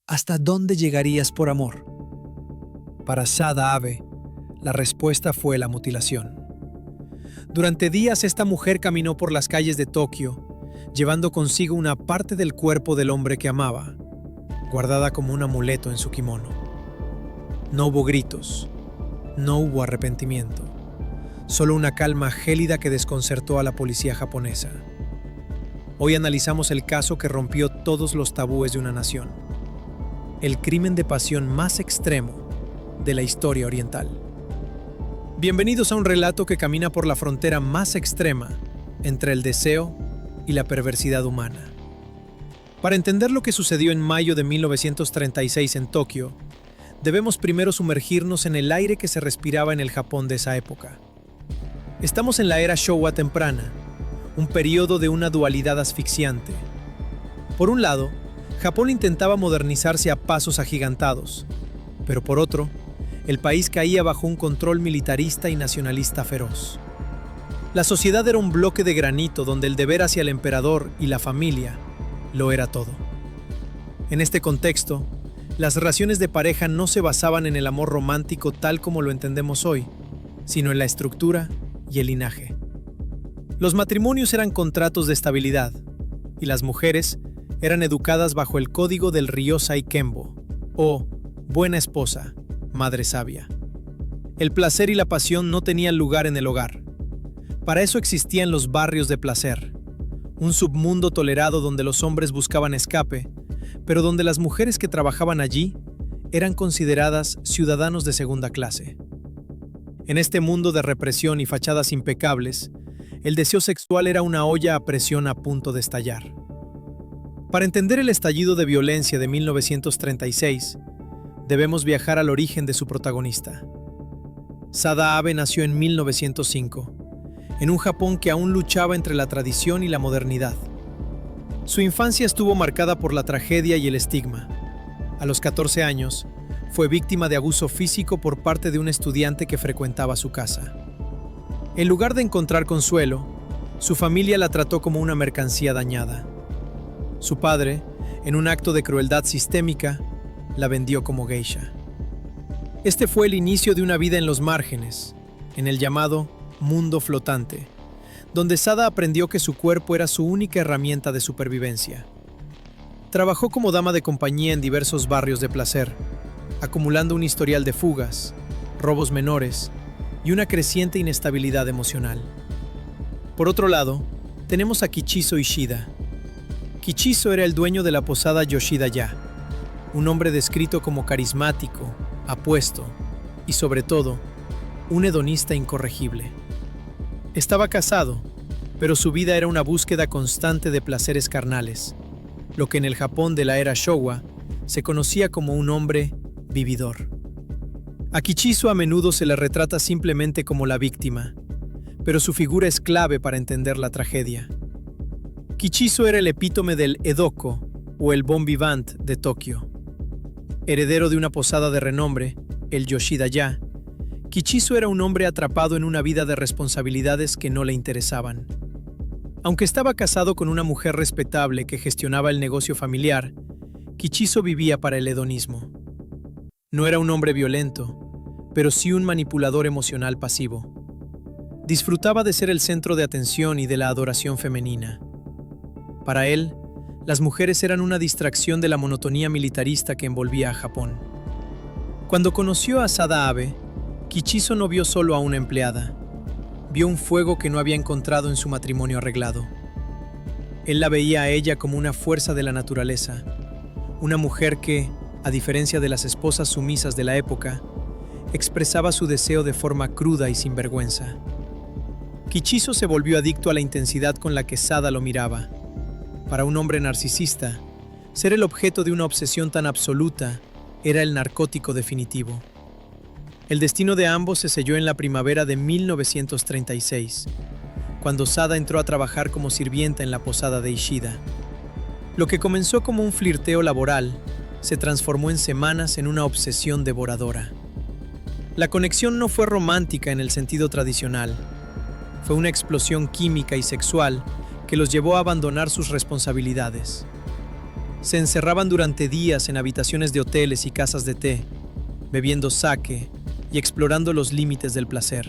¿Hasta dónde llegarías por amor? Para Sada Abe, la respuesta fue la mutilación. Durante días esta mujer caminó por las calles de Tokio, llevando consigo una parte del cuerpo del hombre que amaba, guardada como un amuleto en su kimono. No hubo gritos, no hubo arrepentimiento, solo una calma gélida que desconcertó a la policía japonesa. Hoy analizamos el caso que rompió todos los tabúes de una nación, el crimen de pasión más extremo de la historia oriental. Bienvenidos a un relato que camina por la frontera más extrema entre el deseo y la perversidad humana. Para entender lo que sucedió en mayo de 1936 en Tokio, debemos primero sumergirnos en el aire que se respiraba en el Japón de esa época. Estamos en la era Showa temprana, un periodo de una dualidad asfixiante. Por un lado, Japón intentaba modernizarse a pasos agigantados, pero por otro, el país caía bajo un control militarista y nacionalista feroz. La sociedad era un bloque de granito donde el deber hacia el emperador y la familia lo era todo. En este contexto, las relaciones de pareja no se basaban en el amor romántico tal como lo entendemos hoy, sino en la estructura y el linaje. Los matrimonios eran contratos de estabilidad, y las mujeres eran educadas bajo el código del Ryosai Kenbo, o buena esposa, madre sabia. El placer y la pasión no tenían lugar en el hogar. Para eso existían los barrios de placer, un submundo tolerado donde los hombres buscaban escape, pero donde las mujeres que trabajaban allí eran consideradas ciudadanos de segunda clase. En este mundo de represión y fachadas impecables, el deseo sexual era una olla a presión a punto de estallar. Para entender el estallido de violencia de 1936, debemos viajar al origen de su protagonista. Sada Abe nació en 1905, en un Japón que aún luchaba entre la tradición y la modernidad. Su infancia estuvo marcada por la tragedia y el estigma. A los 14 años, fue víctima de abuso físico por parte de un estudiante que frecuentaba su casa. En lugar de encontrar consuelo, su familia la trató como una mercancía dañada. Su padre, en un acto de crueldad sistémica, la vendió como geisha. Este fue el inicio de una vida en los márgenes, en el llamado mundo flotante, donde Sada aprendió que su cuerpo era su única herramienta de supervivencia. Trabajó como dama de compañía en diversos barrios de placer, acumulando un historial de fugas, robos menores y una creciente inestabilidad emocional. Por otro lado, tenemos a Kichizo Ishida. Kichizo era el dueño de la posada Yoshida-ya, un hombre descrito como carismático, apuesto y, sobre todo, un hedonista incorregible. Estaba casado, pero su vida era una búsqueda constante de placeres carnales, lo que en el Japón de la era Showa se conocía como un hombre vividor. A Kichizo a menudo se le retrata simplemente como la víctima, pero su figura es clave para entender la tragedia. Kichizo era el epítome del edoko, o el bon vivant de Tokio. Heredero de una posada de renombre, el Yoshida-ya, Kichizo era un hombre atrapado en una vida de responsabilidades que no le interesaban. Aunque estaba casado con una mujer respetable que gestionaba el negocio familiar, Kichizo vivía para el hedonismo. No era un hombre violento, pero sí un manipulador emocional pasivo. Disfrutaba de ser el centro de atención y de la adoración femenina. Para él, las mujeres eran una distracción de la monotonía militarista que envolvía a Japón. Cuando conoció a Sada Abe, Kichizo no vio solo a una empleada, vio un fuego que no había encontrado en su matrimonio arreglado. Él la veía a ella como una fuerza de la naturaleza, una mujer que, a diferencia de las esposas sumisas de la época, expresaba su deseo de forma cruda y sin vergüenza. Kichizo se volvió adicto a la intensidad con la que Sada lo miraba. Para un hombre narcisista, ser el objeto de una obsesión tan absoluta era el narcótico definitivo. El destino de ambos se selló en la primavera de 1936, cuando Sada entró a trabajar como sirvienta en la posada de Ishida. Lo que comenzó como un flirteo laboral se transformó en semanas en una obsesión devoradora. La conexión no fue romántica en el sentido tradicional. Fue una explosión química y sexual que los llevó a abandonar sus responsabilidades. Se encerraban durante días en habitaciones de hoteles y casas de té, bebiendo sake y explorando los límites del placer.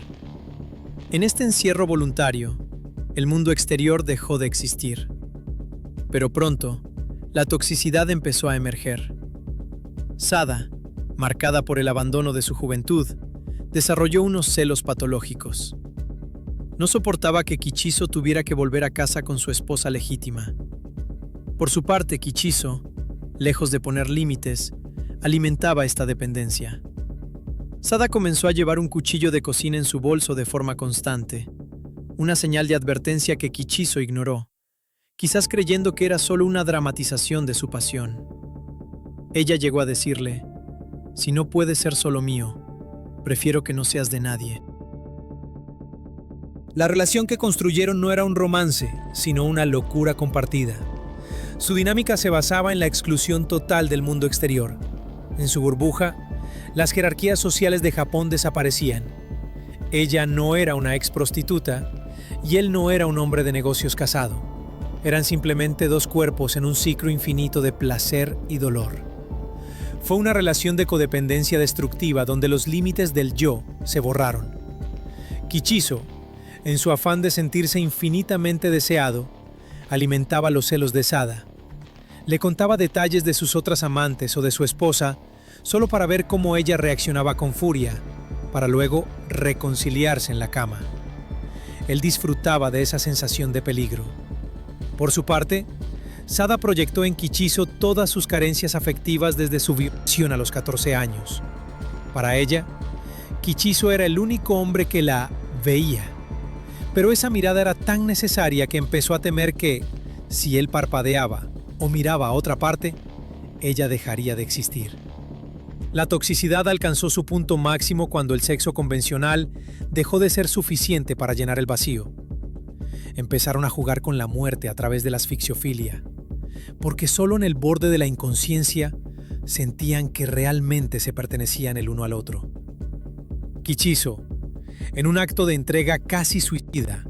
En este encierro voluntario, el mundo exterior dejó de existir. Pero pronto, la toxicidad empezó a emerger. Sada, marcada por el abandono de su juventud, desarrolló unos celos patológicos. No soportaba que Kichizo tuviera que volver a casa con su esposa legítima. Por su parte, Kichizo, lejos de poner límites, alimentaba esta dependencia. Sada comenzó a llevar un cuchillo de cocina en su bolso de forma constante, una señal de advertencia que Kichizo ignoró, quizás creyendo que era solo una dramatización de su pasión. Ella llegó a decirle: «Si no puedes ser solo mío, prefiero que no seas de nadie». La relación que construyeron no era un romance, sino una locura compartida. Su dinámica se basaba en la exclusión total del mundo exterior. En su burbuja, las jerarquías sociales de Japón desaparecían. Ella no era una ex prostituta y él no era un hombre de negocios casado. Eran simplemente dos cuerpos en un ciclo infinito de placer y dolor. Fue una relación de codependencia destructiva donde los límites del yo se borraron. Kichizo, en su afán de sentirse infinitamente deseado, alimentaba los celos de Sada. Le contaba detalles de sus otras amantes o de su esposa solo para ver cómo ella reaccionaba con furia, para luego reconciliarse en la cama. Él disfrutaba de esa sensación de peligro. Por su parte, Sada proyectó en Kichizo todas sus carencias afectivas desde su violación a los 14 años. Para ella, Kichizo era el único hombre que la veía. Pero esa mirada era tan necesaria que empezó a temer que, si él parpadeaba o miraba a otra parte, ella dejaría de existir. La toxicidad alcanzó su punto máximo cuando el sexo convencional dejó de ser suficiente para llenar el vacío. Empezaron a jugar con la muerte a través de la asfixiofilia, porque solo en el borde de la inconsciencia sentían que realmente se pertenecían el uno al otro. Kichizo, en un acto de entrega casi suicida,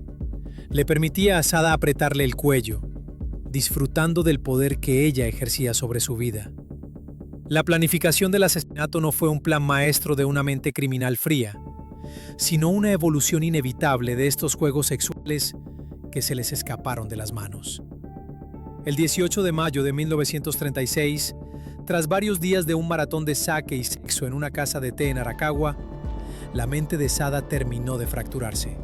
le permitía a Sada apretarle el cuello, disfrutando del poder que ella ejercía sobre su vida. La planificación del asesinato no fue un plan maestro de una mente criminal fría, sino una evolución inevitable de estos juegos sexuales que se les escaparon de las manos. El 18 de mayo de 1936, tras varios días de un maratón de sake y sexo en una casa de té en Arakawa, la mente de Sada terminó de fracturarse.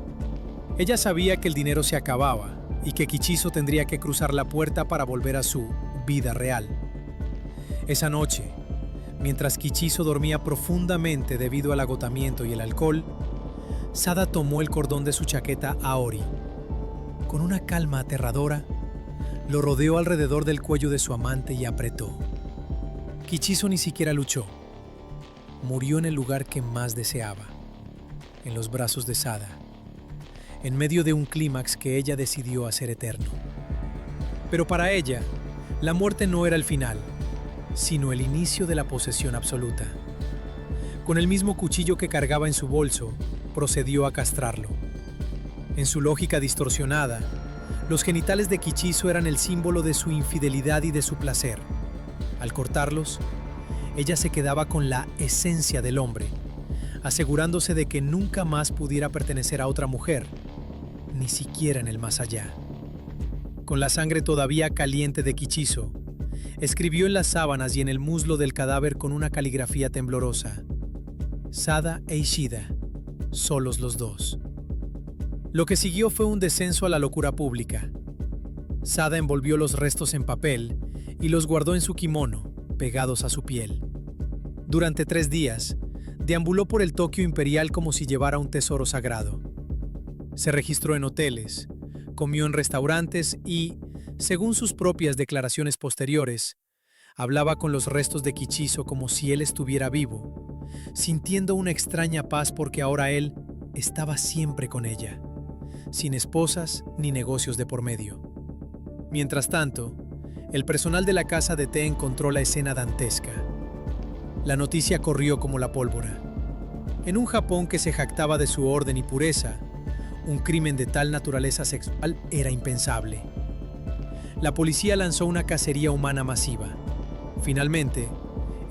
Ella sabía que el dinero se acababa y que Kichizo tendría que cruzar la puerta para volver a su vida real. Esa noche, mientras Kichizo dormía profundamente debido al agotamiento y el alcohol, Sada tomó el cordón de su chaqueta Aori. Con una calma aterradora, lo rodeó alrededor del cuello de su amante y apretó. Kichizo ni siquiera luchó. Murió en el lugar que más deseaba, en los brazos de Sada, en medio de un clímax que ella decidió hacer eterno. Pero para ella, la muerte no era el final, sino el inicio de la posesión absoluta. Con el mismo cuchillo que cargaba en su bolso, procedió a castrarlo. En su lógica distorsionada, los genitales de Kichizo eran el símbolo de su infidelidad y de su placer. Al cortarlos, ella se quedaba con la esencia del hombre, asegurándose de que nunca más pudiera pertenecer a otra mujer, ni siquiera en el más allá. Con la sangre todavía caliente de Kichizo, escribió en las sábanas y en el muslo del cadáver con una caligrafía temblorosa: Sada e Ishida, solos los dos. Lo que siguió fue un descenso a la locura pública. Sada envolvió los restos en papel y los guardó en su kimono, pegados a su piel. Durante 3 días, deambuló por el Tokio imperial como si llevara un tesoro sagrado. Se registró en hoteles, comió en restaurantes y, según sus propias declaraciones posteriores, hablaba con los restos de Kichizo como si él estuviera vivo, sintiendo una extraña paz porque ahora él estaba siempre con ella, sin esposas ni negocios de por medio. Mientras tanto, el personal de la casa de té encontró la escena dantesca. La noticia corrió como la pólvora. En un Japón que se jactaba de su orden y pureza, un crimen de tal naturaleza sexual era impensable. La policía lanzó una cacería humana masiva. Finalmente,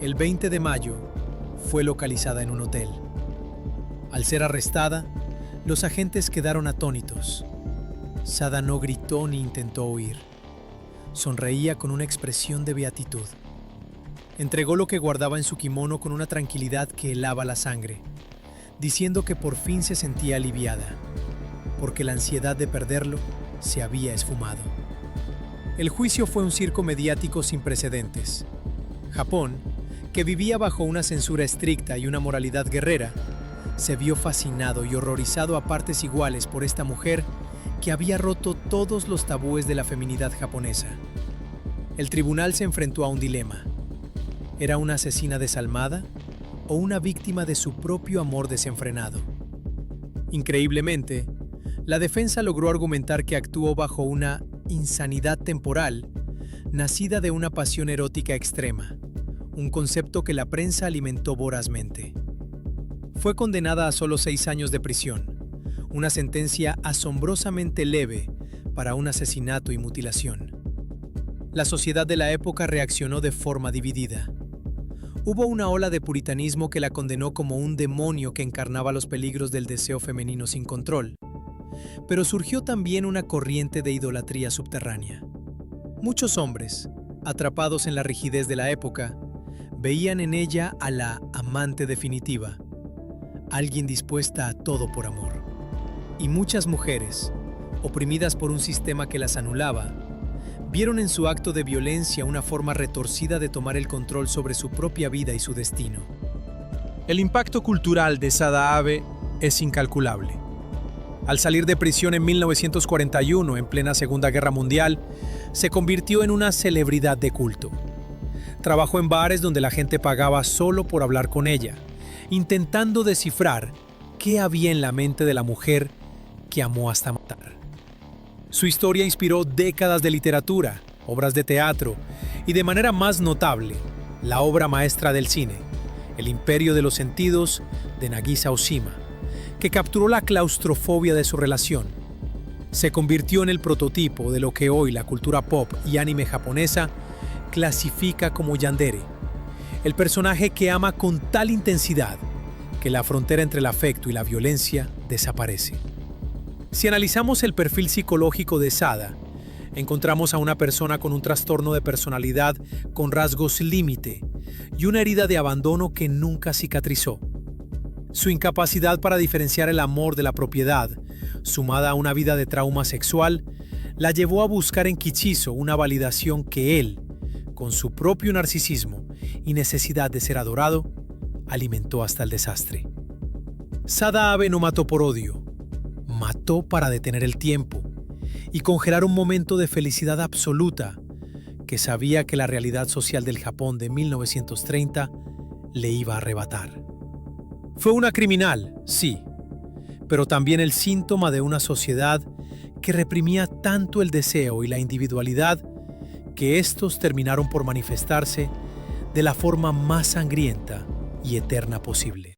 el 20 de mayo, fue localizada en un hotel. Al ser arrestada, los agentes quedaron atónitos. Sada no gritó ni intentó huir. Sonreía con una expresión de beatitud. Entregó lo que guardaba en su kimono con una tranquilidad que helaba la sangre, diciendo que por fin se sentía aliviada, porque la ansiedad de perderlo se había esfumado. El juicio fue un circo mediático sin precedentes. Japón, que vivía bajo una censura estricta y una moralidad guerrera, se vio fascinado y horrorizado a partes iguales por esta mujer que había roto todos los tabúes de la feminidad japonesa. El tribunal se enfrentó a un dilema. ¿Era una asesina desalmada o una víctima de su propio amor desenfrenado? Increíblemente, la defensa logró argumentar que actuó bajo una insanidad temporal, nacida de una pasión erótica extrema, un concepto que la prensa alimentó vorazmente. Fue condenada a solo 6 años de prisión, una sentencia asombrosamente leve para un asesinato y mutilación. La sociedad de la época reaccionó de forma dividida. Hubo una ola de puritanismo que la condenó como un demonio que encarnaba los peligros del deseo femenino sin control. Pero surgió también una corriente de idolatría subterránea. Muchos hombres, atrapados en la rigidez de la época, veían en ella a la amante definitiva, alguien dispuesta a todo por amor. Y muchas mujeres, oprimidas por un sistema que las anulaba, vieron en su acto de violencia una forma retorcida de tomar el control sobre su propia vida y su destino. El impacto cultural de Sada Abe es incalculable. Al salir de prisión en 1941, en plena Segunda Guerra Mundial, se convirtió en una celebridad de culto. Trabajó en bares donde la gente pagaba solo por hablar con ella, intentando descifrar qué había en la mente de la mujer que amó hasta matar. Su historia inspiró décadas de literatura, obras de teatro y, de manera más notable, la obra maestra del cine, El Imperio de los Sentidos, de Nagisa Oshima, que capturó la claustrofobia de su relación. Se convirtió en el prototipo de lo que hoy la cultura pop y anime japonesa clasifica como yandere, el personaje que ama con tal intensidad que la frontera entre el afecto y la violencia desaparece. Si analizamos el perfil psicológico de Sada, encontramos a una persona con un trastorno de personalidad con rasgos límite y una herida de abandono que nunca cicatrizó. Su incapacidad para diferenciar el amor de la propiedad, sumada a una vida de trauma sexual, la llevó a buscar en Kichizo una validación que él, con su propio narcisismo y necesidad de ser adorado, alimentó hasta el desastre. Sada Abe no mató por odio, mató para detener el tiempo y congelar un momento de felicidad absoluta que sabía que la realidad social del Japón de 1930 le iba a arrebatar. Fue una criminal, sí, pero también el síntoma de una sociedad que reprimía tanto el deseo y la individualidad que estos terminaron por manifestarse de la forma más sangrienta y eterna posible.